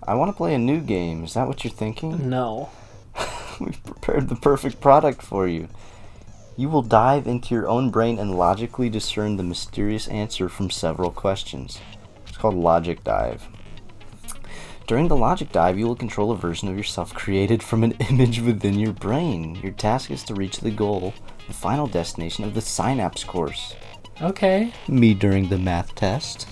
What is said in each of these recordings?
I want to play a new game. Is that what you're thinking? No. We've prepared the perfect product for you. You will dive into your own brain and logically discern the mysterious answer from several questions. It's called Logic Dive. During the Logic Dive, you will control a version of yourself created from an image within your brain. Your task is to reach the goal, the final destination of the Synapse course. Okay. Me during the math test.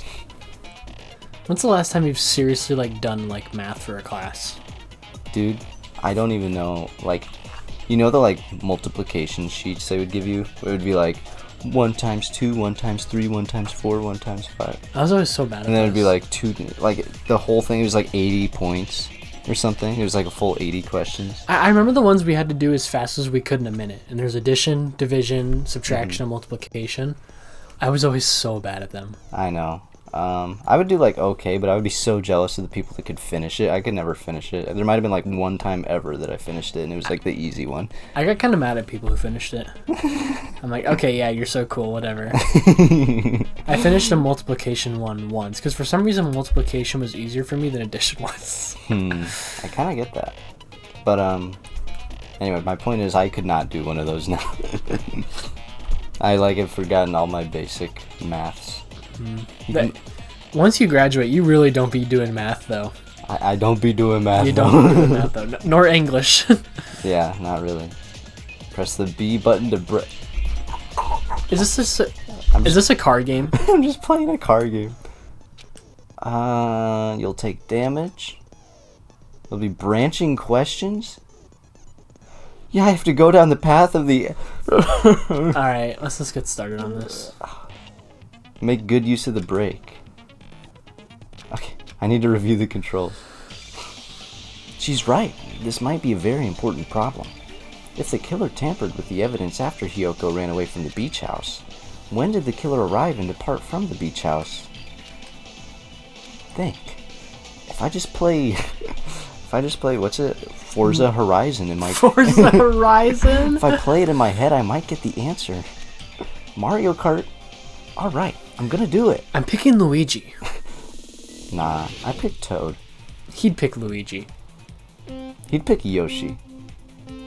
When's the last time you've seriously, like, done, like, math for a class? Dude, I don't even know, like, you know the, like, multiplication sheets they would give you? It would be, like, 1 times 2, 1 times 3, 1 times 4, 1 times 5. I was always so bad at And then those. it'd be, like, the whole thing was, like, 80 points or something. It was, like, a full 80 questions. I remember the ones we had to do as fast as we could in a minute. And there's addition, division, subtraction, and multiplication. I was always so bad at them. I know. I would do, like, okay, but I would be so jealous of the people that could finish it. I could never finish it. There might have been, like, one time ever that I finished it, and it was, like, the easy one. I got kind of mad at people who finished it. I'm like, okay, yeah, you're so cool, whatever. I finished a multiplication one once, because for some reason multiplication was easier for me than addition was. I kind of get that. But, anyway, my point is I could not do one of those now. I, like, have forgotten all my basic maths. Once you graduate, you really don't be doing math, though. I don't be doing math. You don't be doing math, though. Nor English. Yeah, not really. Press the B button to Is this a card game? I'm just playing a card game. You'll take damage. There'll be branching questions. Yeah, I have to go down the path of the... Alright, let's just get started on this. Make good use of the break. Okay, I need to review the controls. She's right. This might be a very important problem. If the killer tampered with the evidence after Hiyoko ran away from the beach house, when did the killer arrive and depart from the beach house? Think. If I just play, what's it? Forza Horizon in my... Forza Horizon? If I play it in my head, I might get the answer. Mario Kart. Alright, I'm gonna do it. I'm picking Luigi. Nah, I picked Toad. He'd pick Luigi. He'd pick Yoshi.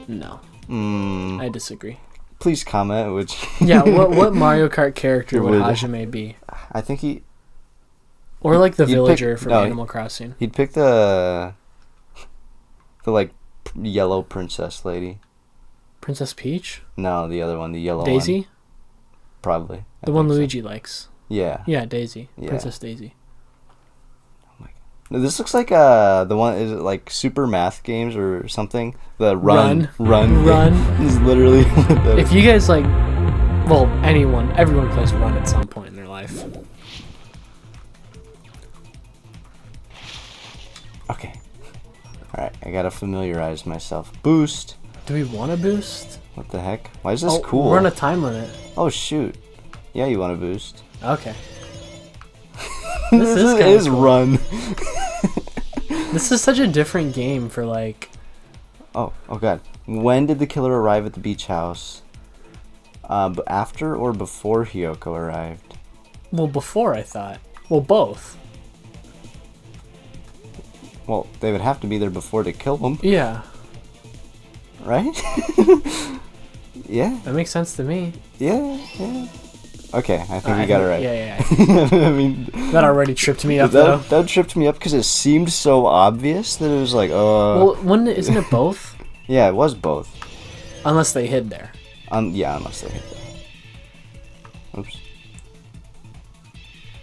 No. I disagree. Please comment which... Yeah, what Mario Kart character would Would- Hajime be? I think he... Or like the He'd villager pick- from no, Animal Crossing. He'd pick the like yellow princess lady. Princess Peach? No, the other one, the yellow Daisy? one. Probably. The one Luigi likes. Yeah. Yeah, Daisy. Yeah. Princess Daisy. No, this looks like the one, is it like Super Math Games or something? The run game is literally If you guys like, well, everyone plays Run at some point in their life. Okay. Alright, I gotta familiarize myself. Boost. Do we want to boost? What the heck? Why is this cool? We're on a time limit. Oh shoot. Yeah, you want to boost. Okay. This is cool. Run. This is such a different game for like... Oh god. When did the killer arrive at the beach house? After or before Hiyoko arrived? Well, before, I thought. Well, both. Well, they would have to be there before to kill them, Yeah. right? Yeah, That makes sense to me. yeah. Okay, I think we got it right. Yeah. I mean, That already tripped me up, though. that tripped me up because it seemed so obvious that it was like, Well, isn't it both? Yeah, it was both. Unless they hid there. Yeah, unless they hit that. Oops.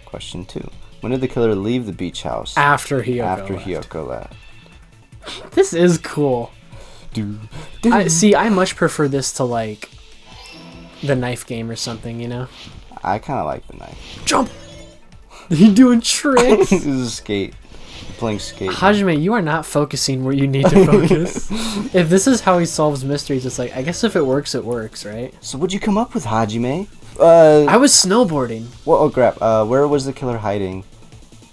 Question 2. When did the killer leave the beach house? After Hiyoko After left. Hiyoko left. This is cool. I much prefer this to, like, the knife game or something, you know? I kind of like the knife. Jump! You doing tricks? This is skate. I'm playing skate. Hajime, you are not focusing where you need to focus. If this is how he solves mysteries, it's like, I guess if it works, right? So what'd you come up with, Hajime? I was snowboarding. Well, oh crap. Where was the killer hiding?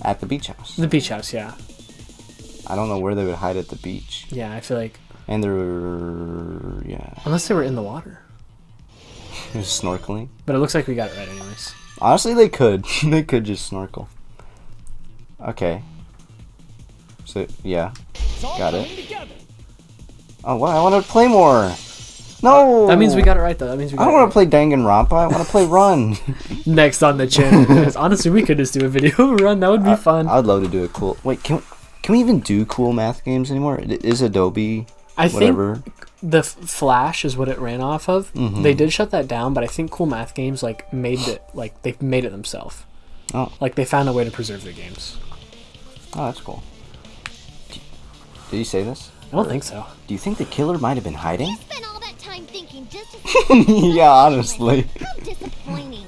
At the beach house. The beach house, yeah. I don't know where they would hide at the beach. Yeah, I feel like... And they're... yeah. Unless they were in the water. Snorkeling. But it looks like we got it right anyways. Honestly, they could. They could just snorkel. Okay. So, yeah. It's all Got it. coming together. Oh, wow, I want to play more. No! That means we got it right, though. That means we got I don't it want to play Danganronpa. I want to play Run. right. Next on the channel, guys. Honestly, we could just do a video run. That would be fun. I'd love to do a cool... Wait, can we even do cool math games anymore? Is Adobe whatever? think the Flash is what it ran off of. Mhm. They did shut that down, but I think Cool Math Games like made it like they made it themselves. Oh. Like they found a way to preserve their games. Oh, that's cool. Did you say this? I don't think so. Do you think the killer might have been hiding? You spent all that time thinking just to Yeah, honestly. How disappointing.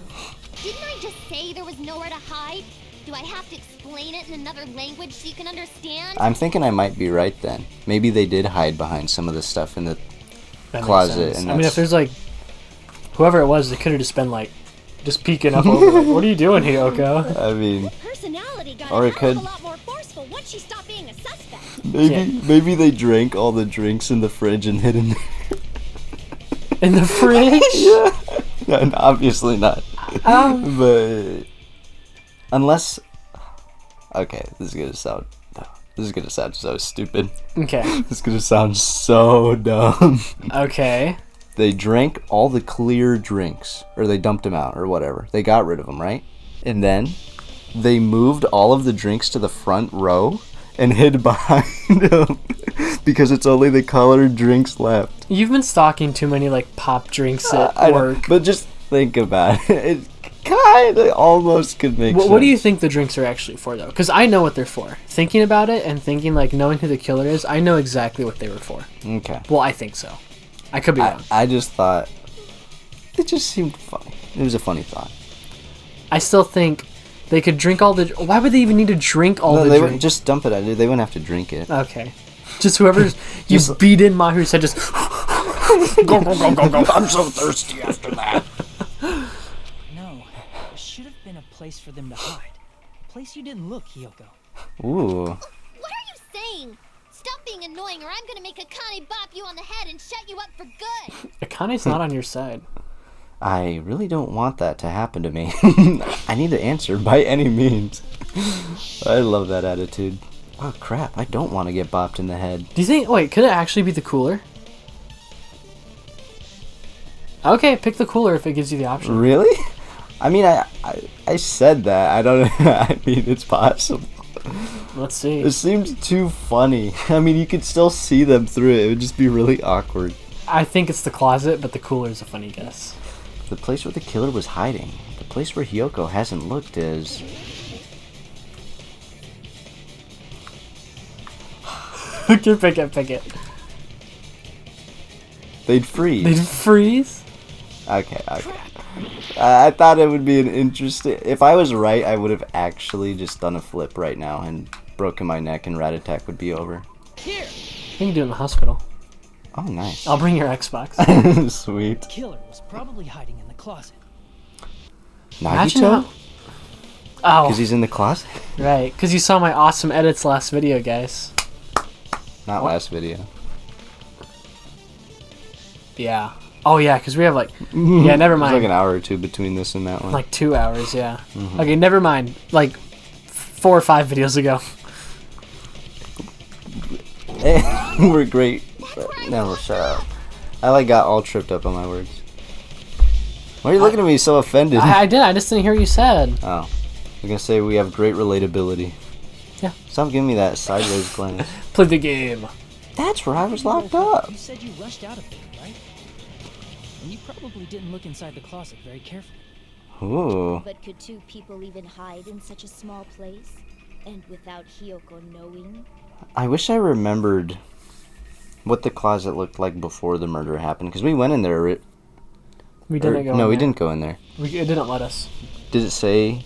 Didn't I just say there was nowhere to hide? Do I have to explain it in another language so you can understand? I'm thinking I might be right then. Maybe they did hide behind some of the stuff in the That makes closet. sense. And I mean, that's- if there's like whoever it was, they could have just been like just peeking up over. Like, what are you doing, Hiyoko? I mean, Personality got Or a it hell of could- a lot more forceful once she stopped being a suspect. maybe they drank all the drinks in the fridge and hid in there. In the fridge. Yeah, and obviously not. But unless, okay, this is gonna sound so stupid. Okay. This is gonna sound so dumb. Okay. They drank all the clear drinks, or they dumped them out, or whatever. They got rid of them, right? And then they moved all of the drinks to the front row and hid behind them because it's only the colored drinks left. You've been stalking too many like pop drinks at I know, work. but just think about it. It kind of almost could make sense. What do you think the drinks are actually for, though? Because I know what they're for. Thinking about it and thinking, like, knowing who the killer is, I know exactly what they were for. Okay. Well, I think so. I could be wrong. I just thought it just seemed funny. It was a funny thought. I still think they could drink all the... Why would they even need to drink all the They drinks? would just dump it out. They wouldn't have to drink it. Okay. Just whoever's... You Just- beat in Mahiru's head, just... Go, go, go, go, go. I'm so thirsty after that. No, there should have been a place for them to hide. A place you didn't look, Hiyoko. Ooh. What are you saying? Stop being annoying or I'm gonna make Akane bop you on the head and shut you up for good. Akane's not on your side. I really don't want that to happen to me. I need to answer by any means. I love that attitude. Oh crap, I don't want to get bopped in the head. Do you think... Wait, could it actually be the cooler? Okay, pick the cooler if it gives you the option. Really? I mean, I said that. I don't know. I mean, it's possible. Let's see. It seems too funny. I mean, you could still see them through it. It would just be really awkward. I think it's the closet, but the cooler is a funny guess. The place where the killer was hiding. The place where Hiyoko hasn't looked is... Okay, pick it. They'd freeze. They'd freeze? Okay. I thought it would be an interesting... If I was right, I would have actually just done a flip right now and broken my neck and RatAttack would be over. Here! You can do it in the hospital. Oh, nice. I'll bring your Xbox. Sweet. The killer was probably hiding in the closet. Imagine Nagito? how... Oh, Because he's in the closet? right. Because you saw my awesome edits last video, guys. Not last video. Yeah. Oh, yeah, because we have like... Yeah, never There's mind. like an hour or two between this and that one. Like 2 hours, yeah. Okay, never mind. Like 4 or 5 videos ago. We're great. No, shut up. I like got all tripped up on my words. Why are you looking at me so offended? I did. I just didn't hear what you said. Oh. I was gonna say we have great relatability. Yeah. Stop giving me that sideways glance. Play the game. That's where I was locked up. You said you rushed out of there, right? And you probably didn't look inside the closet very carefully. Ooh. But could two people even hide in such a small place? And without Hiyoko knowing? I wish I remembered what the closet looked like before the murder happened. Because we went in there. We didn't go in No, we there. didn't go in there. It didn't let us. Did it say...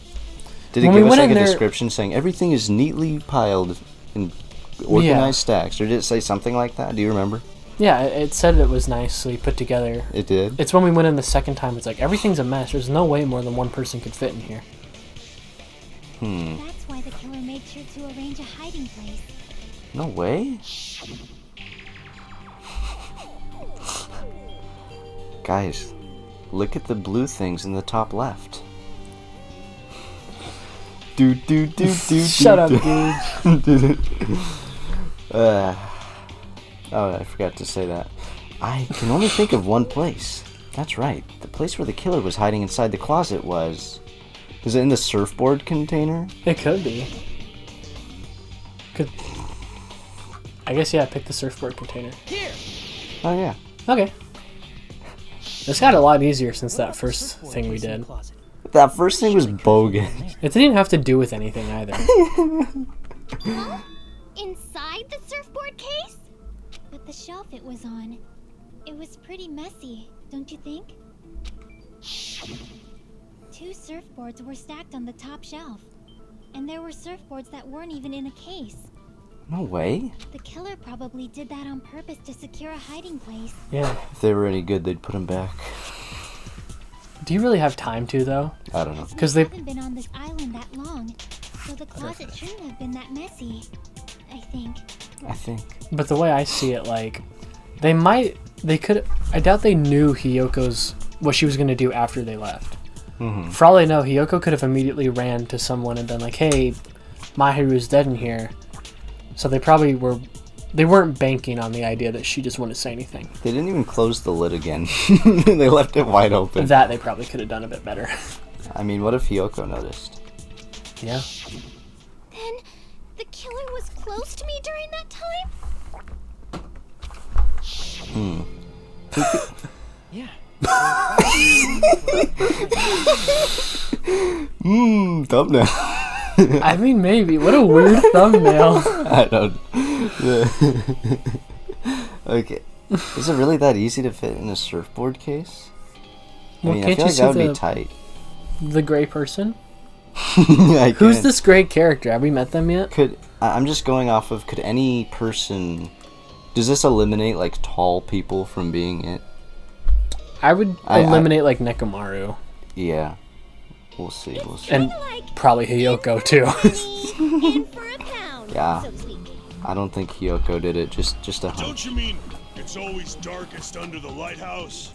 Did it When we give us went like a in there- description saying everything is neatly piled in organized stacks? Or did it say something like that? Do you remember? Yeah, it said it was nicely put together. It did? It's when we went in the second time, it's like, everything's a mess. There's no way more than one person could fit in here. That's why the killer made sure to arrange a hiding place. No way? Guys, look at the blue things in the top left. Shut up, dude. dude. Oh, I forgot to say that. I can only think of one place. That's right. The place where the killer was hiding inside the closet was... Is it in the surfboard container? It could be. I guess, yeah, pick the surfboard container. Here. Oh, yeah. Okay. This got a lot easier since that first thing we did. That first thing was bogus. It didn't have to do with anything either. Huh? Inside the surfboard case? But the shelf it was on. It was pretty messy, don't you think? 2 surfboards were stacked on the top shelf. And there were surfboards that weren't even in a case. No way. The killer probably did that on purpose to secure a hiding place. Yeah. If they were any good, they'd put them back. Do you really have time to, though? I don't know. Because We they... haven't been on this island that long, so the closet shouldn't have been that messy. I think. But the way I see it, like... They could... I doubt they knew Hiyoko's... What she was going to do after they left. Mm-hmm. For all I know, Hiyoko could have immediately ran to someone and been like, hey, Mahiru's dead in here. So they probably were... They weren't banking on the idea that she just wouldn't say anything. They didn't even close the lid again. They left it wide open. That they probably could have done a bit better. I mean, what if Hiyoko noticed? Yeah. Then the killer was close to me during that time? Yeah. Thumbnail. I mean, maybe. What a weird thumbnail. I don't. Okay. Is it really that easy to fit in a surfboard case? Well, I mean, I can't feel you like see that would the, be tight. the gray person? I Who's can't. this gray character? Have we met them yet? I'm just going off of, could any person... Does this eliminate, like, tall people from being it? I would eliminate, like, Nekomaru. Yeah. We'll see. And probably Hiyoko, too. In for a pound, Yeah. so to speak. I don't think Hiyoko did it, just a hunch. Don't you mean it's always darkest under the lighthouse?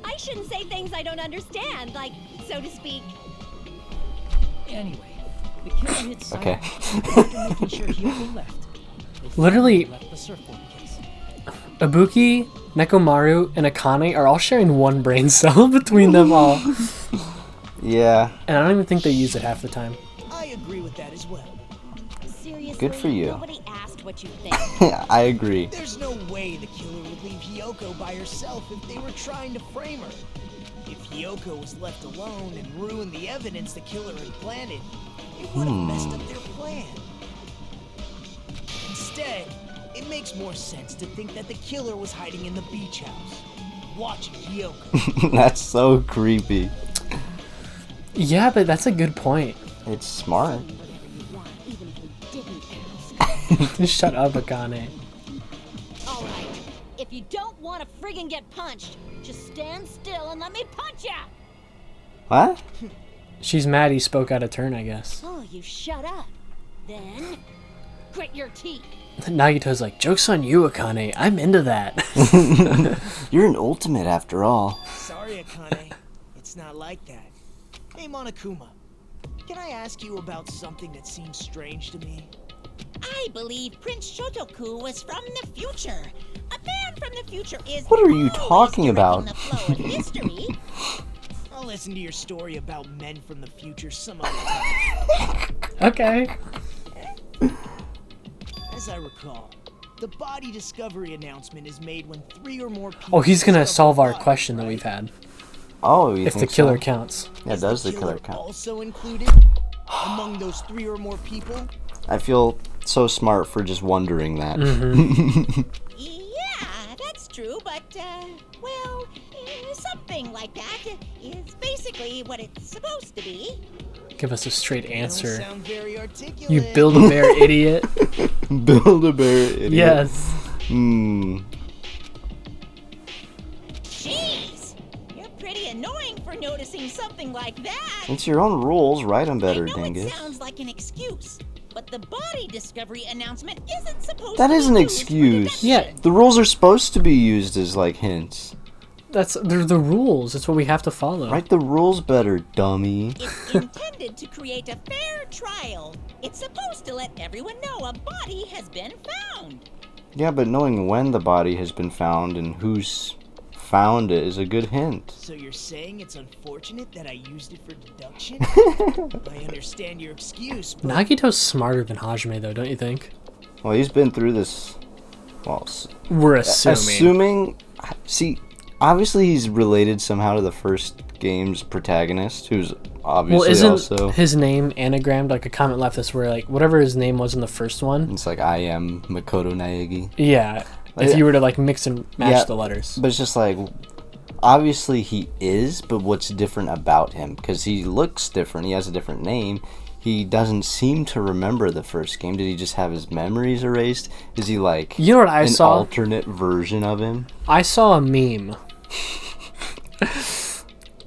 I shouldn't say things I don't understand, like, so to speak. Anyway, the killer hit silent Okay. after making sure Hiyoko left. They Literally- left the surfboard case. Ibuki, Nekomaru, and Akane are all sharing one brain cell between them all. Yeah. And I don't even think they use it half the time. I agree with that as well. Seriously, Good for you. Nobody asked what you think. I agree. There's no way the killer would leave Hiyoko by herself if they were trying to frame her. If Hiyoko was left alone and ruined the evidence the killer had planted, it would have messed up their plan. Instead, it makes more sense to think that the killer was hiding in the beach house, watching Hiyoko. That's so creepy. Yeah, but that's a good point. It's smart. Whatever you want, even if you didn't ask. Shut up, Akane. All right. If you don't want to friggin' get punched, just stand still and let me punch ya! What? She's mad he spoke out of turn, I guess. Oh, you shut up. Then, grit your teeth. Nagito's like, joke's on you, Akane. I'm into that. You're an ultimate after all. Sorry, Akane. It's not like that. Hey, Monokuma. Can I ask you about something that seems strange to me? I believe Prince Shotoku was from the future. A man from the future is What are you always talking directing about? the flow of history. I'll listen to your story about men from the future some other time. Okay. As I recall, the body discovery announcement is made when 3 or more people... Oh, he's gonna discover solve a our body, question that right? we've had. Oh, you If think the killer so? counts. Yeah, Is does the killer count? also included among those 3 or more people? I feel so smart for just wondering that. Yeah, that's true, but, well, something like that is basically what it's supposed to be. Give us a straight You don't answer. sound very articulate. You Build-A-Bear idiot. Build-A-Bear idiot. Yes. Jeez, you're pretty annoying for noticing something like that. It's your own rules. Write them I better, know dingus. it sounds like an excuse, but the body discovery announcement isn't supposed That to is be an used for excuse. deduction. Yeah. The rules are supposed to be used as, like, hints. they're the rules. It's what we have to follow. Write the rules better, dummy. It's intended to create a fair trial. It's supposed to let everyone know a body has been found. Yeah, but knowing when the body has been found and who's found it is a good hint. So you're saying it's unfortunate that I used it for deduction? I understand your excuse, but Nagito's smarter than Hajime, though, don't you think? Well, he's been through this. Well, We're assuming. See, obviously he's related somehow to the first game's protagonist, who's obviously Well, isn't also. his name anagrammed? Like a comment left this where like whatever his name was in the first one. It's like I am Makoto Naegi. Yeah. If you were to like mix and match the letters. But it's just like, obviously he is, but what's different about him? Because he looks different. He has a different name. He doesn't seem to remember the first game. Did he just have his memories erased? Is he like You know what I an saw? alternate version of him? I saw a meme.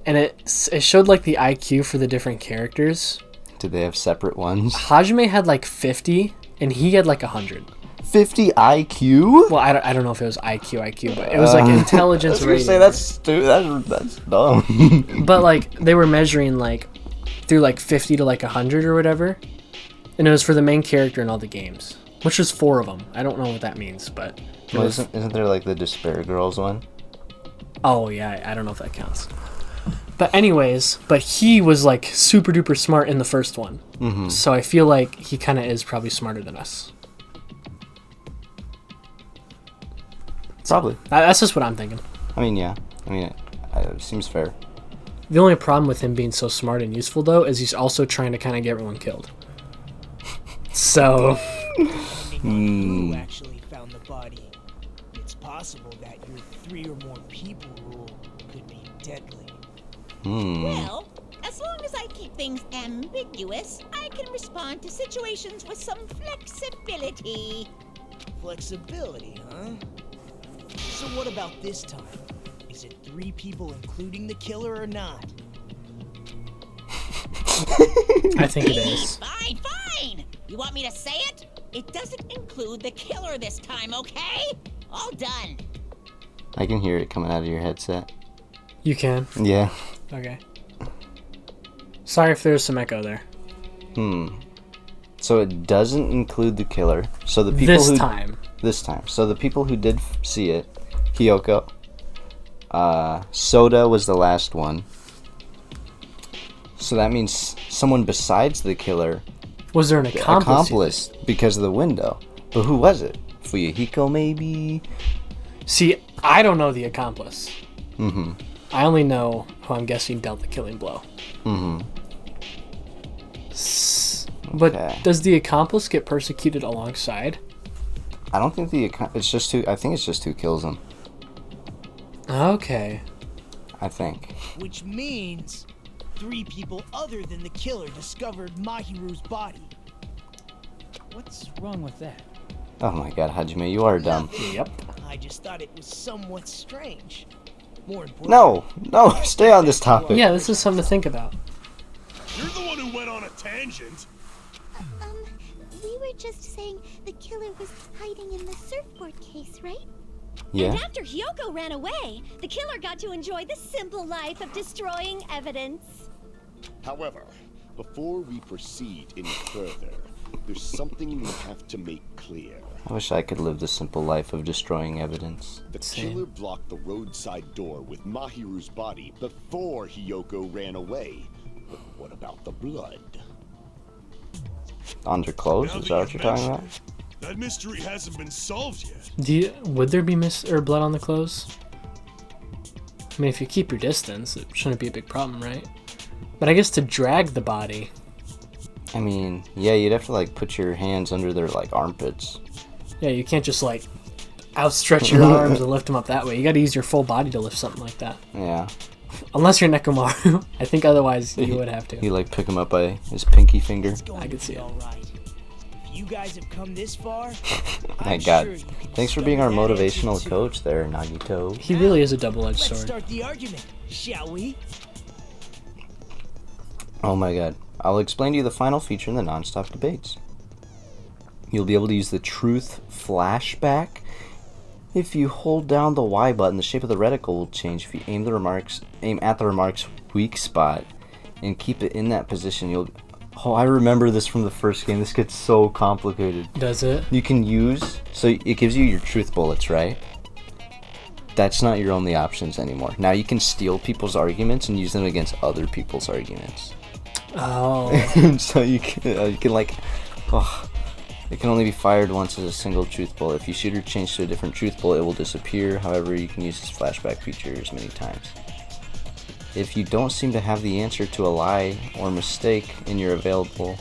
And it showed like the IQ for the different characters. Do they have separate ones? Hajime had like 50 and he had like 100. 50 IQ? Well, I don't know if it was IQ, but it was like intelligence I was gonna rating. say that's dumb. But like they were measuring like through like 50 to like 100 or whatever. And it was for the main character in all the games, which was 4 of them. I don't know what that means, but Well, isn't there like the Despair Girls one? oh yeah, I don't know if that counts. But anyways, but he was like super duper smart in the first one. Mm-hmm. So I feel like he kind of is probably smarter than us. Probably. That's just what I'm thinking. I mean, yeah. I mean, it seems fair. The only problem with him being so smart and useful, though, is he's also trying to kind of get everyone killed. So, who actually found the body. It's possible that your 3 or more people rule could be deadly. Well, as long as I keep things ambiguous, I can respond to situations with some flexibility. Flexibility, huh? So what about this time? Is it 3 people including the killer or not? I think it is. Fine, fine! You want me to say it? It doesn't include the killer this time, okay? All done. I can hear it coming out of your headset. You can? Yeah. Okay. Sorry if there's some echo there. So it doesn't include the killer. So the people This who time. This time. So the people who did see it, Hiyoko, Soda was the last one. So that means someone besides the killer Was there an accomplice? because of the window. But who was it? Fuyuhiko, maybe? See, I don't know the accomplice. Mm-hmm. I only know who I'm guessing dealt the killing blow. Mm-hmm. But Okay. does the accomplice get persecuted alongside? I don't think it's just who. I think it's just who kills him. Okay. I think. Which means 3 people other than the killer discovered Mahiru's body. What's wrong with that? Oh my god, Hajime, you are dumb. Yep. I just thought it was somewhat strange. More important. No, stay on this topic. Yeah, this is something to think about. You're the one who went on a tangent. We were just saying the killer was hiding in the surfboard case, right? Yeah. And after Hiyoko ran away, the killer got to enjoy the simple life of destroying evidence. However, before we proceed any further, there's something we have to make clear. I wish I could live the simple life of destroying evidence. The killer blocked the roadside door with Mahiru's body before Hiyoko ran away. But what about the blood? On their clothes? Now Is that that what you've you're talking mentioned about? That mystery hasn't been solved yet. Would there be blood on the clothes? I mean, if you keep your distance, it shouldn't be a big problem, right? But I guess to drag the body... I mean, yeah, you'd have to like put your hands under their like armpits. Yeah, you can't just like outstretch your arms and lift them up that way. You gotta use your full body to lift something like that. Yeah. Unless you're Nekomaru. I think otherwise you would have to. You like pick him up by his pinky finger. It's going I to could see be it. all right. If you guys have come this far, My I'm god. sure you can Thanks for being our discover that answer motivational too. coach there, Nagito. He really is a double-edged Let's sword. start the argument, shall we? Oh my god. I'll explain to you the final feature in the non-stop debates. You'll be able to use the truth flashback If you hold down the Y button, the shape of the reticle will change. If you aim at the remark's weak spot and keep it in that position, you'll... Oh, I remember this from the first game. This gets so complicated. Does it? You can use... So it gives you your truth bullets, right? That's not your only options anymore. Now you can steal people's arguments and use them against other people's arguments. Oh. So you can like... Oh, it can only be fired once as a single truth bullet. If you shoot or change to a different truth bullet, it will disappear. However, you can use this flashback feature as many times. If you don't seem to have the answer to a lie or mistake in your available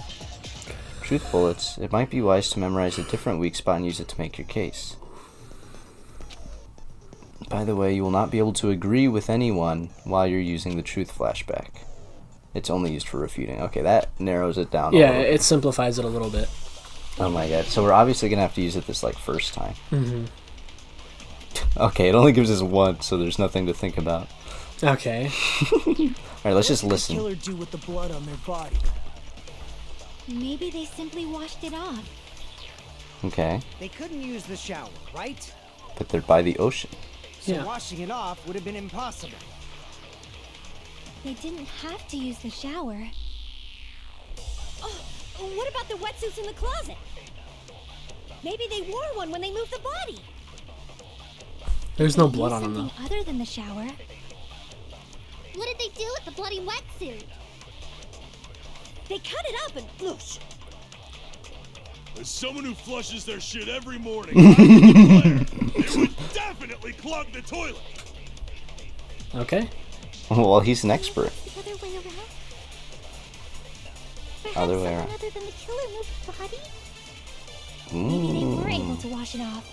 truth bullets, it might be wise to memorize a different weak spot and use it to make your case. By the way, you will not be able to agree with anyone while you're using the truth flashback. It's only used for refuting. Okay, that narrows it down a Yeah, little bit. it simplifies it a little bit. Oh my god, so we're obviously going to have to use it this like first time. Mm-hmm. Okay, it only gives us one, so there's nothing to think about. Okay. Alright, let's just listen. What did the killer do with the blood on their body? Maybe they simply washed it off. Okay, They couldn't use the shower, right? but they're by the ocean. So Yeah. washing it off would have been impossible. They didn't have to use the shower. Oh, what about the wetsuits in the closet? Maybe they wore one when they moved the body. There's no They blood used on them though. something other than the shower. What did they do with the bloody wetsuit? They cut it up and whoosh. As someone who flushes their shit every morning, I can declare it would definitely clog the toilet. Okay. Well, he's an expert. The other way around? Perhaps Other way someone around. other than the killer moved the body? Maybe they were able to wash it off.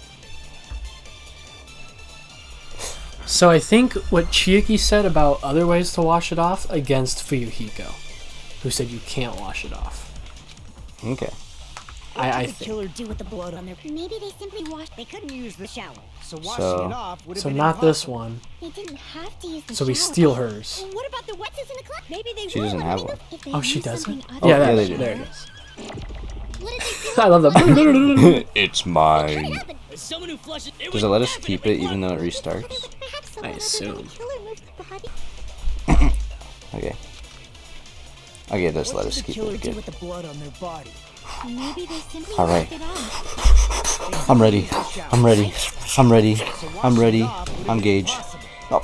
So I think what Chiaki said about other ways to wash it off against Fuyuhiko, who said you can't wash it off. Okay. What I did the think. killer do with the blood on their... Maybe they simply washed. They couldn't use the shower, so washing So- it off would have So been not this impossible. one. They didn't have to use the So shower. we steal hers. What about the wetsuits in the closet? Maybe they She wore doesn't one have when they one. moved. If they Oh, she used doesn't? something Oh, other Yeah, yeah, that, they do. there it is. What did they do? I love that. It's mine. As someone who flushes it Does it let us keep it even though it restarts? Perhaps I someone other than assume. the killer moved the body. Okay. Okay, it does What let did us the keep killer it. do Good. with the blood on their body? Maybe they simply All right. washed it off. I'm ready. I'm ready. I'm ready. So I'm washing ready. it off would have I'm been Gage. impossible.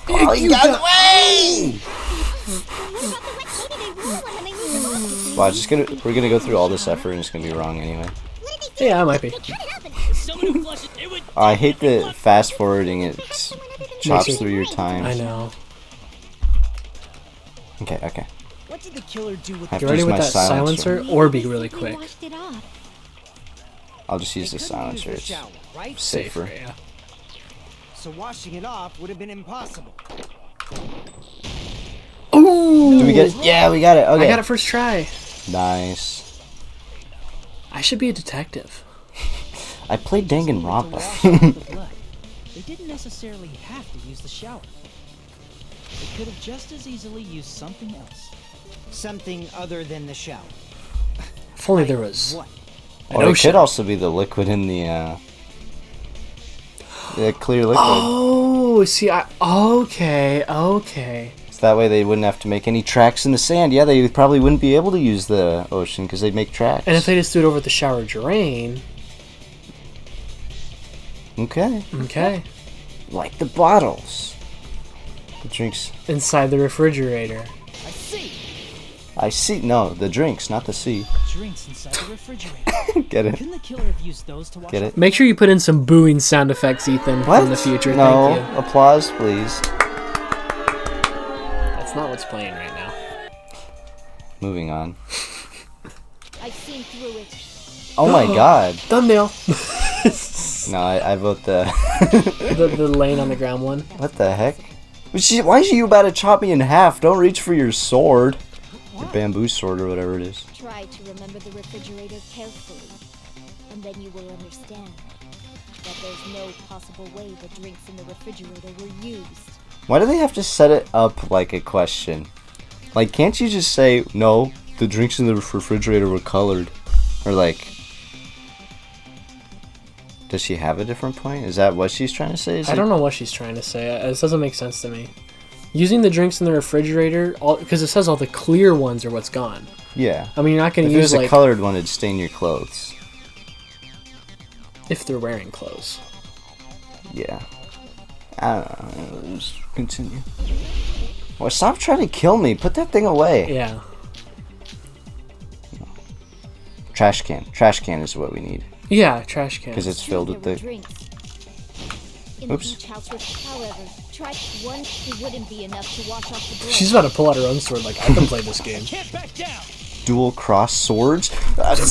Oh, you got away! What about the wet? Maybe they wore one when they moved the body. Well, we're gonna go through all this effort and it's gonna be wrong anyway. What did they do? Yeah, I might be. They cut it up and Someone who flushes it would. I hate the fast forwarding. It chops you- through your I time. know. Okay, okay. What did the killer do with Have Get to ready use with my that silencer. silencer or be They really simply quick. washed it off. I'll just use They the couldn't use silencer. the It's shower, right? safer. Yeah. So washing it off would have been impossible. Ooh! Do we get it? Yeah, we got it. Okay. I got it first try. Nice. I should be a detective. I played To wash off Danganronpa. the blood, they didn't necessarily have to use the shower. They could have just as easily used something else. Something other than the shower. If only there was What? an Or it ocean. could also be the liquid in the clear liquid. Oh, see, okay. So that way they wouldn't have to make any tracks in the sand. Yeah, they probably wouldn't be able to use the ocean because they'd make tracks. And if they just threw it over the shower drain, Okay. okay, Like the bottles. The drinks. inside the refrigerator. I see. I see. No, the drinks, not the sea. Drinks inside the refrigerator. Get it? Couldn't the killer have used those to wash Get off? it? Make sure you put in some booing sound effects, Ethan, What? from the future. No. Thank you. Applause, please. That's not what's playing right now. Moving on. I've seen through it. Oh my god. Thumbnail. No, I vote the... the laying on the ground one. What the heck? Why is you about to chop me in half? Don't reach for your sword. Your bamboo sword or whatever it is. Try to remember the refrigerator carefully, and then you will understand that there's no possible way the drinks in the refrigerator were used. Why do they have to set it up like a question? Like, can't you just say, no, the drinks in the refrigerator were colored? Or like... Does she have a different point? Is that what she's trying to say? I don't know what she's trying to say. This doesn't make sense to me. Using the drinks in the refrigerator, because it says all the clear ones are what's gone. Yeah. I mean, you're not going to use use like a colored one, it'd stain your clothes. If they're wearing clothes. Yeah. I don't know. Let's continue. Well, stop trying to kill me. Put that thing away. Yeah. Trash can. Trash can is what we need. Yeah, trash can. Because it's filled with the... In the beach house with, however, tried once it wouldn't be enough to wash off the blood. She's about to pull out her own sword like, I can play this game. Can't back down. Dual cross swords?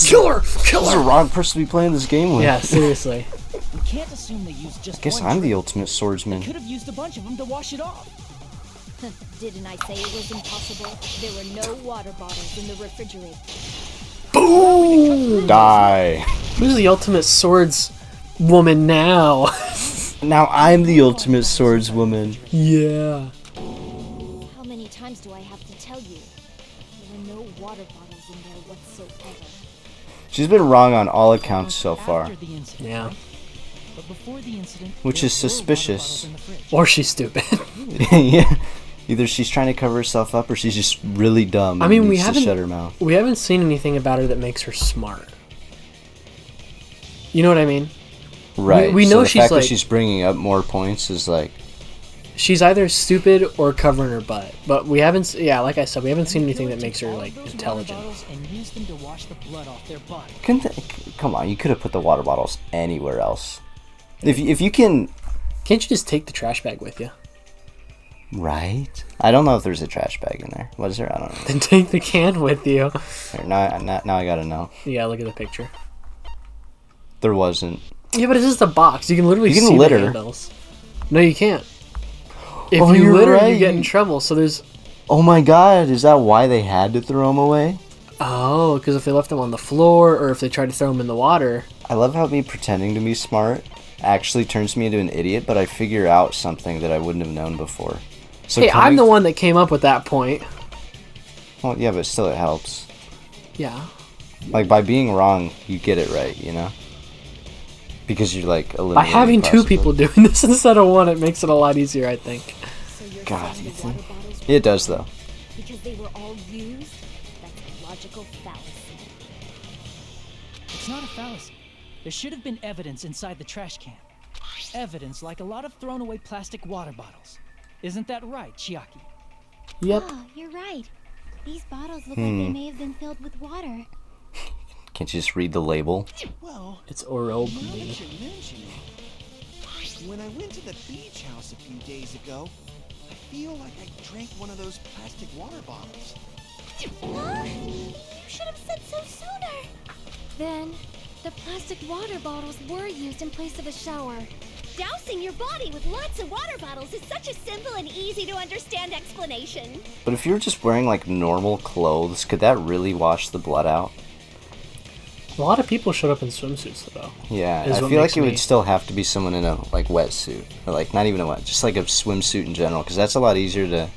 Kill her! Kill This is her! the wrong person to be playing this game with. Yeah, seriously. We can't assume they used just I guess one I'm the trick. ultimate swordsman. Could have used a bunch of them to wash it off. Didn't I say it was impossible? There were no water bottles in the refrigerator. Boom! Die. Who's the ultimate swords woman now? Now I'm the ultimate swordswoman. Yeah. How many times do I have to tell you? There were no water bottles in there whatsoever. She's been wrong on all accounts so far. After the incident, Yeah. but before the incident, Which there is were water suspicious. bottles in the fridge. Or she's stupid. Yeah. Either she's trying to cover herself up or she's just really dumb. I mean, and we needs to haven't shut her mouth. we haven't seen anything about her that makes her smart. You know what I mean? Right. we so know the she's fact like that she's bringing up more points is like... she's either stupid or covering her butt. But we haven't. Yeah, like I said, we haven't seen anything that makes her like Those water intelligent. bottles and used them to wash the blood off their body. Come on, you could have put the water bottles anywhere else. If you can... Can't you just take the trash bag with you? Right? I don't know if there's a trash bag in there. What is there? I don't know. Then take the can with you. Here, now I gotta know. Yeah, look at the picture. There wasn't. Yeah, but it's just a box. You can literally You can see litter. the handles. No, you can't. If Oh, you you're litter, right. you get in trouble. So there's... Oh my god, is that why they had to throw them away? Oh, because if they left them on the floor or if they tried to throw them in the water... I love how me pretending to be smart actually turns me into an idiot, but I figure out something that I wouldn't have known before. So Hey, I'm the one that came up with that point. Well, yeah, but still it helps. Yeah. Like, by being wrong, you get it right, you know? Because you're, like, By eliminating having two possible- people doing this instead of one, it makes it a lot easier, I think. So you're God, saying you the think- water bottles It does, though. because they were all used? That's a logical fallacy. It's not a fallacy. There should have been evidence inside the trash can. Evidence like a lot of thrown away plastic water bottles. Isn't that right, Chiaki? Yep. Oh, you're right. These bottles look like they may have been filled with water. Can't you just read the label? Well, It's oral. now that you mention it, when I went to the beach house a few days ago, I feel like I drank one of those plastic water bottles. Huh? You should have said so sooner. Then, the plastic water bottles were used in place of a shower. Dousing your body with lots of water bottles is such a simple and easy to understand explanation. But if you were just wearing, like, normal clothes, could that really wash the blood out? A lot of people showed up in swimsuits, though. Yeah, Is I what feel makes like it me- would still have to be someone in a, like, wetsuit. Or, like, not even a wet, just like a swimsuit in general, because that's a lot easier to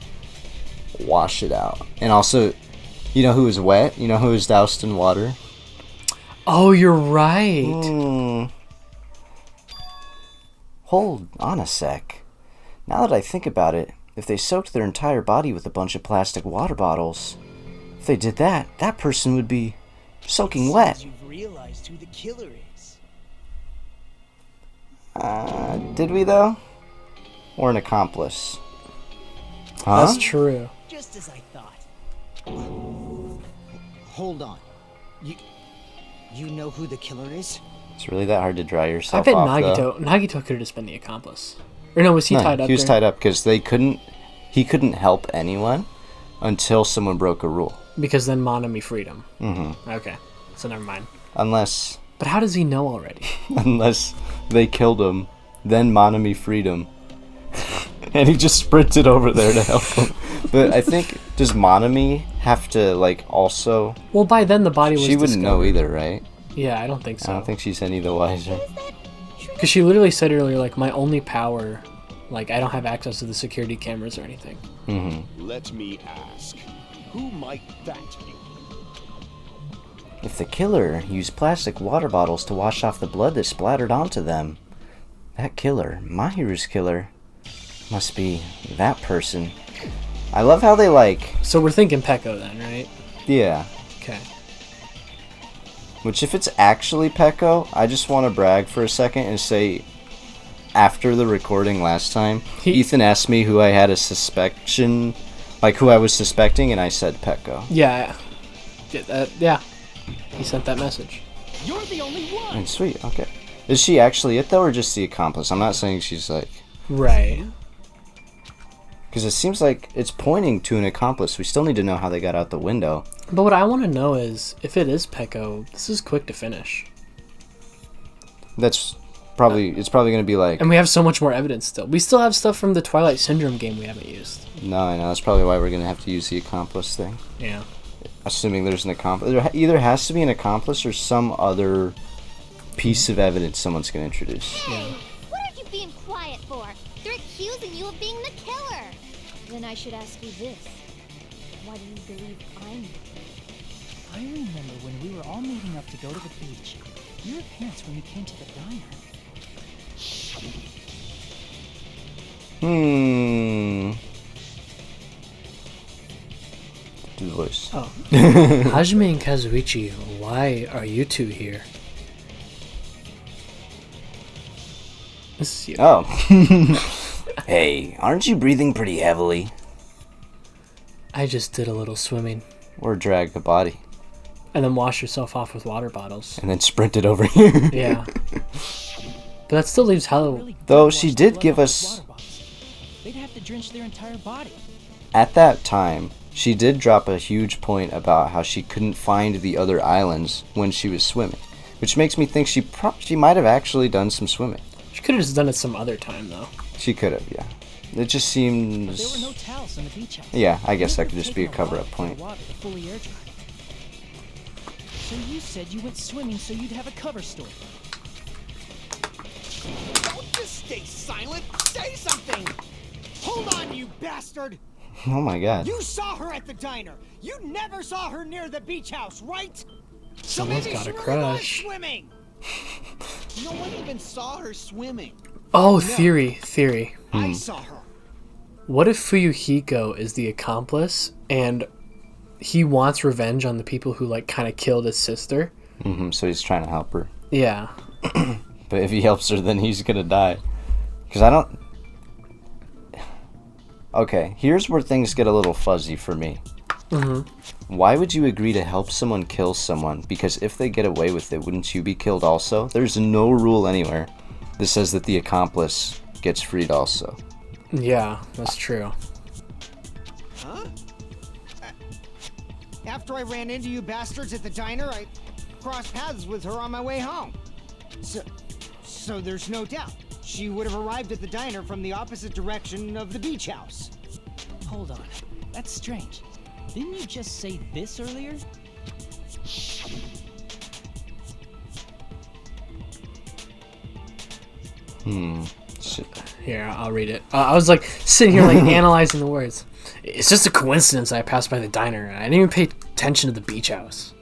wash it out. And also, you know who was wet? You know who was doused in water? Oh, you're right. Hmm. Hold on a sec. Now that I think about it, if they soaked their entire body with a bunch of plastic water bottles, if they did that, that person would be soaking wet. Seems you've realized who the killer is. Did we though? Or an accomplice? Huh? That's true. Just as I thought. Hold on. You know who the killer is? It's really that hard to dry I yourself bet off, though. Nagito could have just been the accomplice. Or no, was he No, tied up he was there? tied up because he couldn't help anyone until someone broke a rule. Because then Monami freed him. Mm-hmm. Okay, so never mind. Unless But how does he know already? they killed him, then Monami freed him. And he just sprinted over there to help him. But I think, does Monami have to, like, also... Well, by then the body was She wouldn't know discovered. either, right? Yeah, I don't think so. I don't think she's any the wiser. Because she literally said earlier, like, my only power, like, I don't have access to the security cameras or anything. Mm-hmm. Let me ask, who might that be? If the killer used plastic water bottles to wash off the blood that splattered onto them, that killer, Mahiru's killer, must be that person. I love how they like... So we're thinking Pekko then, right? Yeah. Okay. Which if it's actually Pekko, I just want to brag for a second and say, after the recording last time, Ethan asked me who I had a suspicion, like who I was suspecting, and I said Pekko. Yeah. Yeah. He sent that message. You're the only one. And sweet, okay. Is she actually it though, or just the accomplice? I'm not saying she's like... Right. Because it seems like it's pointing to an accomplice. We still need to know how they got out the window. But what I want to know is, if it is Pekko, this is quick to finish. That's probably... It's probably going to be like... And we have so much more evidence still. We still have stuff from the Twilight Syndrome game we haven't used. No, I know. That's probably why we're going to have to use the accomplice thing. Yeah. Assuming there's an accomplice. There either has to be an accomplice or some other piece of evidence someone's going to introduce. Hey, what are you being quiet for? They're accusing you of being the killer. Then I should ask you this. Why do you believe I'm the killer? I remember when we were all meeting up to go to the beach. Your appearance when you came to the diner. Do the voice. Oh. Hajime and Kazuichi, why are you two here? This is you. Oh. Hey, aren't you breathing pretty heavily? I just did a little swimming. Or dragged a body. And then wash yourself off with water bottles. And then sprinted over here. Yeah. But that still leaves Hello. Though she did give us... They'd have to drench their entire body. At that time, she did drop a huge point about how she couldn't find the other islands when she was swimming. Which makes me think she might have actually done some swimming. She could have just done it some other time, though. She could have, yeah. It just seems... But there were no towels on the beach house. Yeah, I guess that could just be a cover-up point. So you said you went swimming so you'd have a cover story. Don't just stay silent. Say something. Hold on, you bastard. Oh my god. You saw her at the diner. You never saw her near the beach house, right? Someone's got a crush. Swimming. No one even saw her swimming. Oh, theory. I saw her. What if Fuyuhiko is the accomplice and he wants revenge on the people who like kind of killed his sister? So he's trying to help her. Yeah. But if he helps her, then he's gonna die. Because I don't... Okay, here's where things get a little fuzzy for me. Why would you agree to help someone kill someone? Because if they get away with it, wouldn't you be killed also? There's no rule anywhere that says that the accomplice gets freed also. Yeah, that's true. Huh? After I ran into you bastards at the diner, I crossed paths with her on my way home. So there's no doubt. She would have arrived at the diner from the opposite direction of the beach house. Hold on. That's strange. Didn't you just say this earlier? Shit. Here, I'll read it. I was like sitting here like analyzing the words. It's just a coincidence I passed by the diner. I didn't even pay attention to the beach house.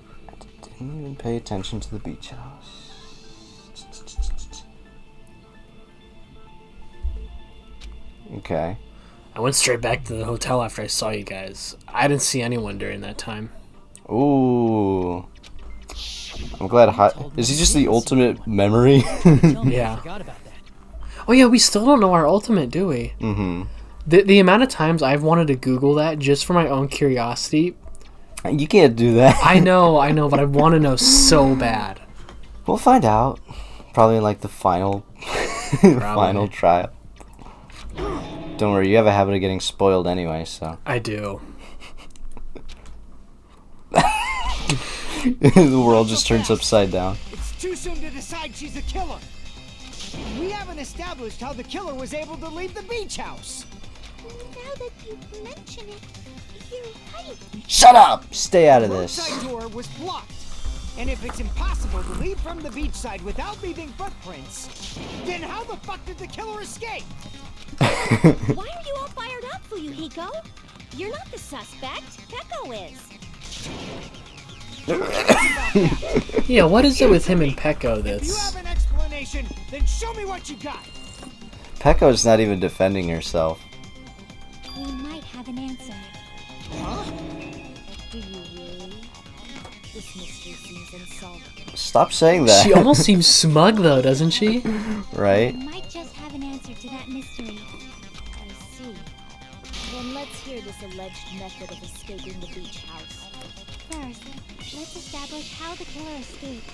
Didn't even pay attention to the beach house. Okay. I went straight back to the hotel after I saw you guys. I didn't see anyone during that time. Ooh. I'm glad. Is he just the ultimate memory? Yeah. Oh yeah, we still don't know our ultimate, do we? The amount of times I've wanted to Google that just for my own curiosity. You can't do that. I know, but I want to know so bad. We'll find out. Probably in like the final final trial. Don't worry, you have a habit of getting spoiled anyway, so. I do. The world just turns upside down. It's too soon to decide she's a killer. We haven't established how the killer was able to leave the beach house. Now that you mention it, you're right. Shut up! Stay out of this. The roadside door was blocked. And if it's impossible to leave from the beachside without leaving footprints, then how the fuck did the killer escape? Why are you all fired up, Fuyuhiko? You're not the suspect. Pekko is. Yeah, what is it with him and Pekko If you that's... have an explanation, then show me what you got. Pekko's not even defending herself. We might have an answer. Do you really? This mystery seems unsolvable. Stop saying that. She almost seems smug though, doesn't she? Right? We might just have an answer to that mystery. I see. Then let's hear this alleged method of escaping the beach house. First, let's establish how the killer escaped.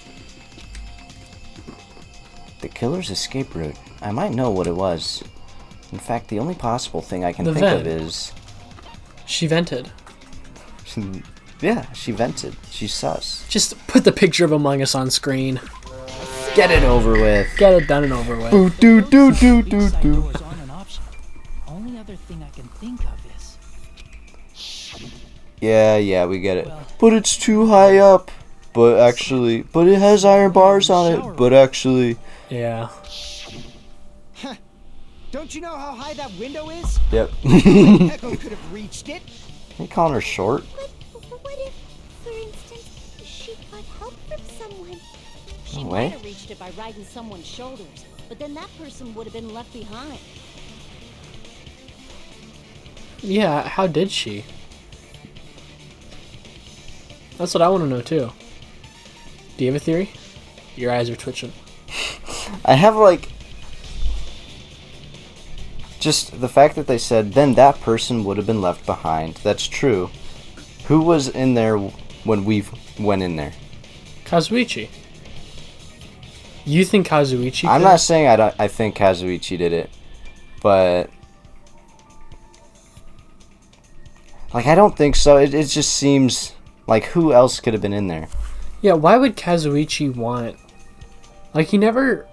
The killer's escape route. I might know what it was. In fact, the only possible thing I can The think of vent. is... She vented. Yeah, she vented. She's sus. Just put the picture of Among Us on screen. Get it over with. Get it done and over with. Boo doo doo doo Beachside doo doo. doors aren't an option. Only other thing I can think of is Yeah, we get it. But it's too high up. But it has iron bars on it. But actually... Yeah. Don't you know how high that window is? Yep. Pekko could have reached it. You calling her short? But what if, for instance, she got help from someone? She No might way. have reached it by riding someone's shoulders, but then that person would have been left behind. Yeah, how did she? That's what I want to know too. Do you have a theory? Your eyes are twitching. I have like... Just the fact that they said, then that person would have been left behind. That's true. Who was in there when we went in there? Kazuichi. You think Kazuichi I'm could? not saying I think Kazuichi did it. But... Like, I don't think so. It just seems like who else could have been in there? Yeah, why would Kazuichi want... Like, he never...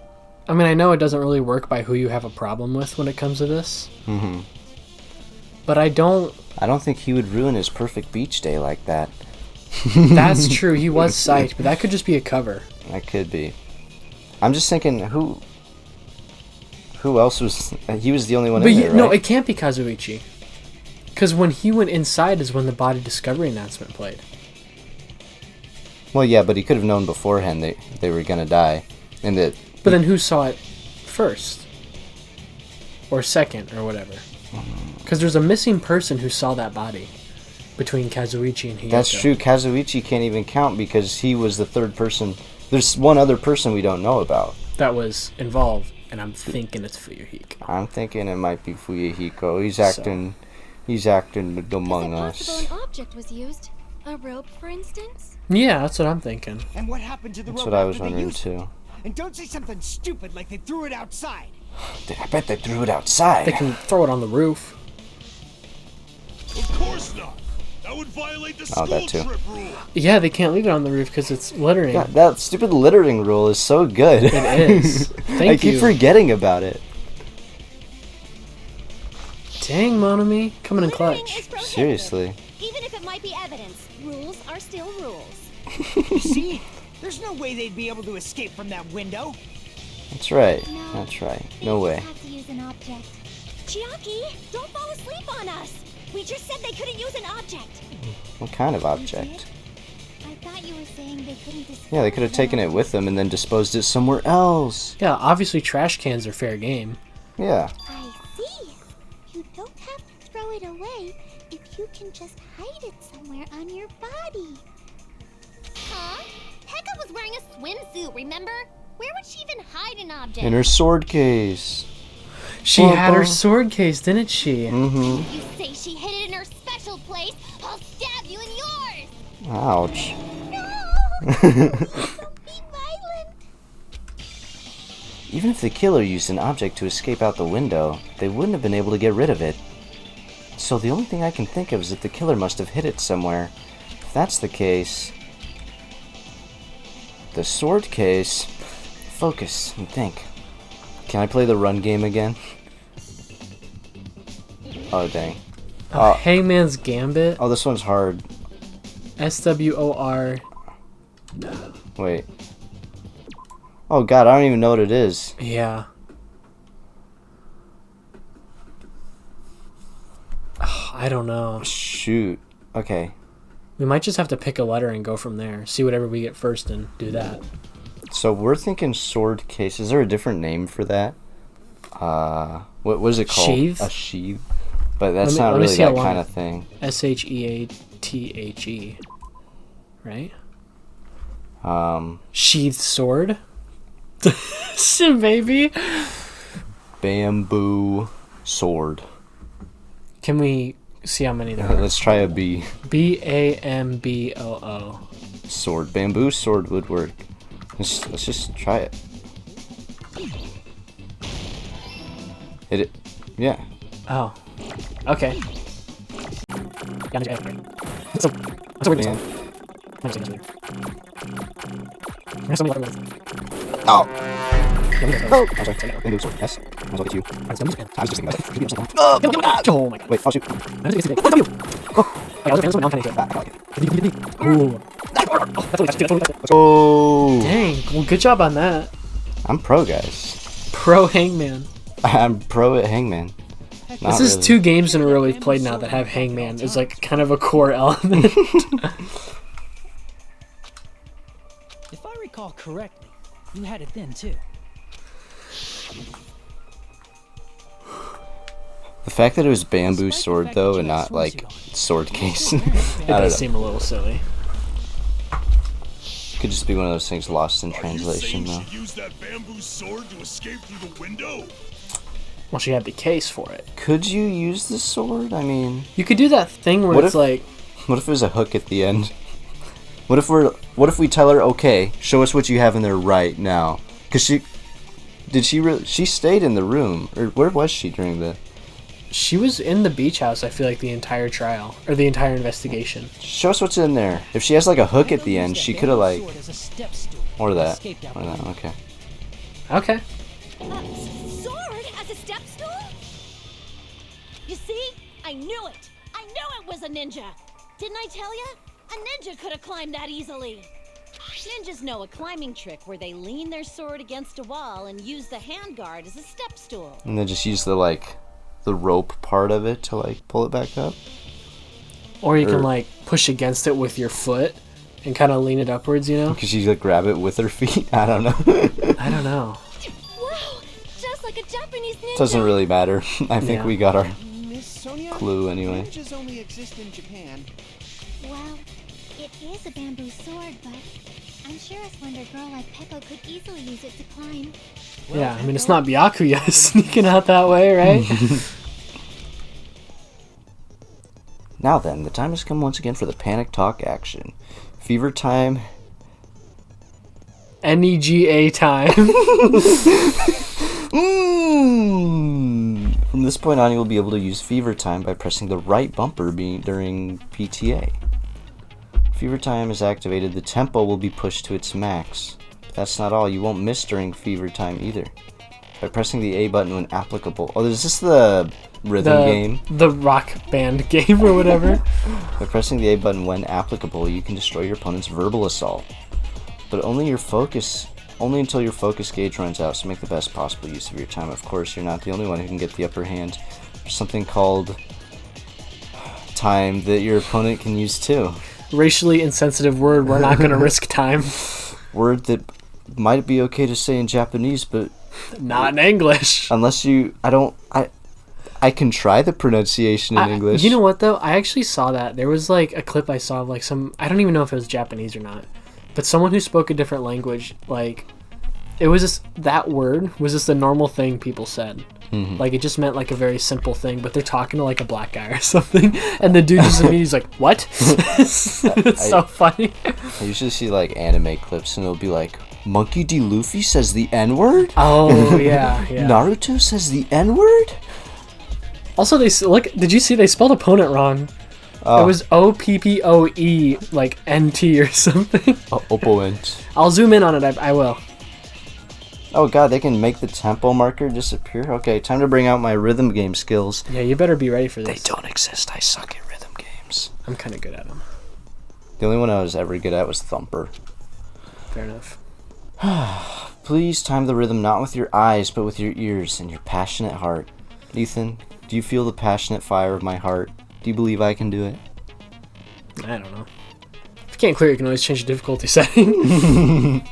I mean, I know it doesn't really work by who you have a problem with when it comes to this. Mm-hmm. But I don't... I don't think he would ruin his perfect beach day like that. That's true, he was psyched, but that could just be a cover. That could be. I'm just thinking, who else was... He was the only one But in there, right? no, it can't be Kazuichi. Because when he went inside is when the body discovery announcement played. Well, yeah, but he could have known beforehand they were gonna die. And that... But then who saw it first? Or second, or whatever. Because there's a missing person who saw that body between Kazuichi and Hiyoko. That's true. Kazuichi can't even count because he was the third person. There's one other person we don't know about. That was involved, and I'm thinking it's Fuyuhiko. I'm thinking it might be Fuyuhiko. He's acting among Is it possible us. an object was used? A rope, for instance? Yeah, that's what I'm thinking. And what happened to the That's rope what I was after they wondering used it? too. And don't say something stupid like they threw it outside. I bet they threw it outside. They can throw it on the roof. Of course not. That would violate the Oh, school that too. trip rule. Yeah, they can't leave it on the roof because it's littering. God, that stupid littering rule is so good. It is. Thank I keep you. forgetting about it. Dang, Monami. Coming in Littering clutch. is prohibited. Seriously. Even if it might be evidence, rules are still rules. You see? There's no way they'd be able to escape from that window. That's right. No. That's right. They No just way. had to use an object. Chiaki, don't fall asleep on us. We just said they couldn't use an object. What kind of You object? did? I thought you were saying they couldn't dispose Yeah, they could have of taken an it with them and then disposed it somewhere else. Yeah, obviously trash cans are fair game. Yeah. I see. You don't have to throw it away if you can just hide it somewhere on your body. Huh? Pekka was wearing a swimsuit, remember? Where would she even hide an object? In her sword case. She had her sword case, didn't she? Mm-hmm. If you say she hid it in her special place, I'll stab you in yours! Ouch. No! Don't be violent! Even if the killer used an object to escape out the window, they wouldn't have been able to get rid of it. So the only thing I can think of is that the killer must have hid it somewhere. If that's the case... The sword case... Focus and think. Can I play the run game again? Oh, dang. Hangman's Gambit. Oh, this one's hard. SWOR. Wait. Oh god, I don't even know what it is. Yeah. I don't know. Shoot. Okay. We might just have to pick a letter and go from there. See whatever we get first and do that. So we're thinking sword case. Is there a different name for that? What was it called? Sheath? A sheath. But that's not really that kind of thing. SHEATHE. Right? Sheathed sword? Maybe? Bamboo sword. Can we see how many there are? Let's try a B. BAMBOO. Sword. Bamboo sword would work. Let's just try it. Hit it. Yeah. Oh. Okay. Oh. Oh, I'm sorry. Bamboo sword. Yes. Might as well get you. I was just thinking about it. Oh my god. Wait, I'll shoot. Oh. Dang. Well, good job on that. I'm pro, guys. Pro Hangman. I'm pro at Hangman. This is really. 2 games in a row we've played now that have Hangman as like kind of a core element. If I recall correctly, you had it then too. The fact that it was bamboo sword though and not like sword case. It does seem a little silly. Could just be one of those things lost in Are you translation saying though. she used that bamboo sword to escape through the window? Well, she had the case for it. Could you use the sword? I mean, You could do that thing where What it's if- like, what if there's a hook at the end? What if we tell her, okay, show us what you have in there right now? Cause she stayed in the room, or where was she during the? she was in the beach house, I feel like, the entire trial, or the entire investigation. Show us what's in there. If she has like a hook at the end, she could have like, or that, okay. Okay. Sword as a step stool? You see? I knew it! I knew it was a ninja! Didn't I tell you? A ninja could have climbed that easily. Ninjas know a climbing trick where they lean their sword against a wall and use the handguard as a step stool. And then just use the rope part of it to like pull it back up. Or you can like push against it with your foot and kind of lean it upwards, you know? Could she like grab it with her feet? I don't know. I don't know. Wow, just like a Japanese ninja. Doesn't really matter. I think Yeah. we got our Miss Sonia, clue anyway. ninjas only exist in Japan. Well, it is a bamboo sword, but I'm sure a slender girl like Pekko could easily use it to climb. Yeah, I mean, it's not Byakuya sneaking out that way, right? Now then, the time has come once again for the panic talk action. Fever time. NEGA time. From this point on, you will be able to use fever time by pressing the right bumper during PTA. Fever time is activated, the tempo will be pushed to its max. But that's not all, you won't miss during fever time either. By pressing the A button when applicable. Oh, is this the rhythm game? The rock band game or whatever. By pressing the A button when applicable, you can destroy your opponent's verbal assault. But only until your focus gauge runs out, so make the best possible use of your time. Of course, you're not the only one who can get the upper hand. There's something called time that your opponent can use too. Racially insensitive word, we're not going to risk time. Word that might be okay to say in Japanese, but not in English. Unless I can try the pronunciation in English. You know what though? I actually saw that. There was like a clip I saw of like I don't even know if it was Japanese or not, but someone who spoke a different language, like it was just that word was just a normal thing people said. Mm-hmm. Like it just meant like a very simple thing, but they're talking to like a black guy or something, and the dude just immediately is like, "What?" It's so funny. I usually see like anime clips, and it'll be like, "Monkey D. Luffy says the N-word." Oh yeah, yeah. Naruto says the N-word. Also, did you see they spelled opponent wrong? Oh. It was OPPOE like NT or something. Opponent. I'll zoom in on it. I will. Oh god, they can make the tempo marker disappear? Okay, time to bring out my rhythm game skills. Yeah, you better be ready for this. They don't exist. I suck at rhythm games. I'm kind of good at them. The only one I was ever good at was Thumper. Fair enough. Please time the rhythm not with your eyes, but with your ears and your passionate heart. Ethan, do you feel the passionate fire of my heart? Do you believe I can do it? I don't know. can't clear it, you can always change the difficulty setting.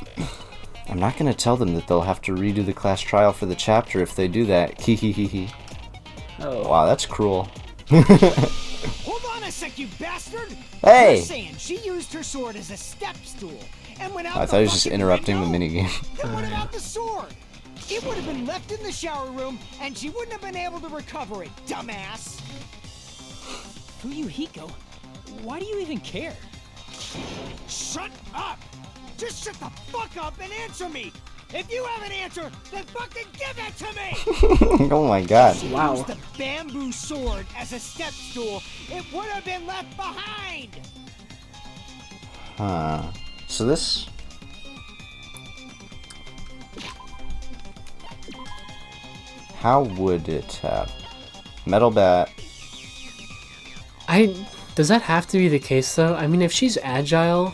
I'm not gonna tell them that they'll have to redo the class trial for the chapter if they do that. Hehehehe. Oh. Wow, that's cruel. Hold on a sec, you bastard! Hey! You're saying she used her sword as a step stool and went out I the thought he was just fucking interrupting the window? minigame. Then what about the sword? It would have been left in the shower room, and she wouldn't have been able to recover it, dumbass! Fuyuhiko, why do you even care? Shut up! Just shut the fuck up and answer me! If you have an answer, then fucking give it to me! Oh my god. She used the bamboo sword as a step stool. It would have been left behind! Huh. So this... How would it have? Metal bat. Does that have to be the case, though? I mean, if she's agile...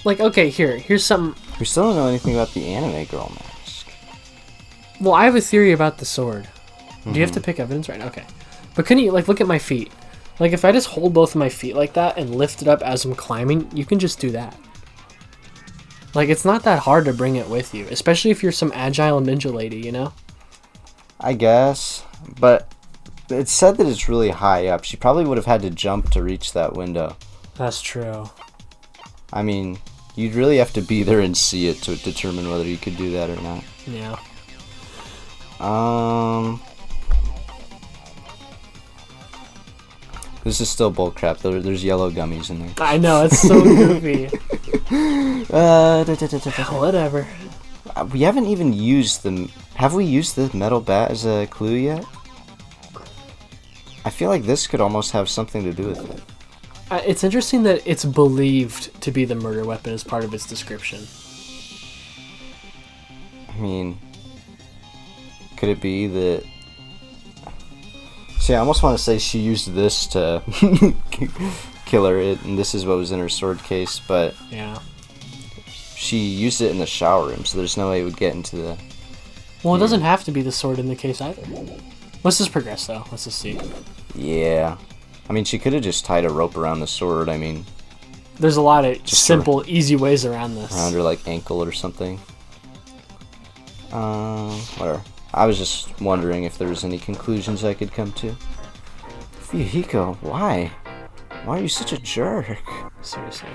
Like, okay, here's something... We still don't know anything about the anime girl mask. Well, I have a theory about the sword. Do you have to pick evidence right now? Okay. But can you, like, look at my feet? Like, if I just hold both of my feet like that and lift it up as I'm climbing, you can just do that. Like, it's not that hard to bring it with you, especially if you're some agile ninja lady, you know? I guess, but it's said that it's really high up. She probably would have had to jump to reach that window. That's true. I mean, you'd really have to be there and see it to determine whether you could do that or not. Yeah. This is still bullcrap. There's yellow gummies in there. I know, it's so goofy. Whatever. We haven't even used the... Have we used the metal bat as a clue yet? I feel like this could almost have something to do with it. It's interesting that it's believed to be the murder weapon as part of its description. I mean... Could it be that... See, I almost want to say she used this to kill her, and this is what was in her sword case, but... Yeah. She used it in the shower room, so there's no way it would get into the... Well, it doesn't have to be the sword in the case either. Let's just progress, though. Let's just see. Yeah. I mean, she could have just tied a rope around the sword, I mean... There's a lot of simple, easy ways around this. Around her, like, ankle or something. Whatever. I was just wondering if there was any conclusions I could come to. Fuyuhiko, why? Why are you such a jerk? Seriously.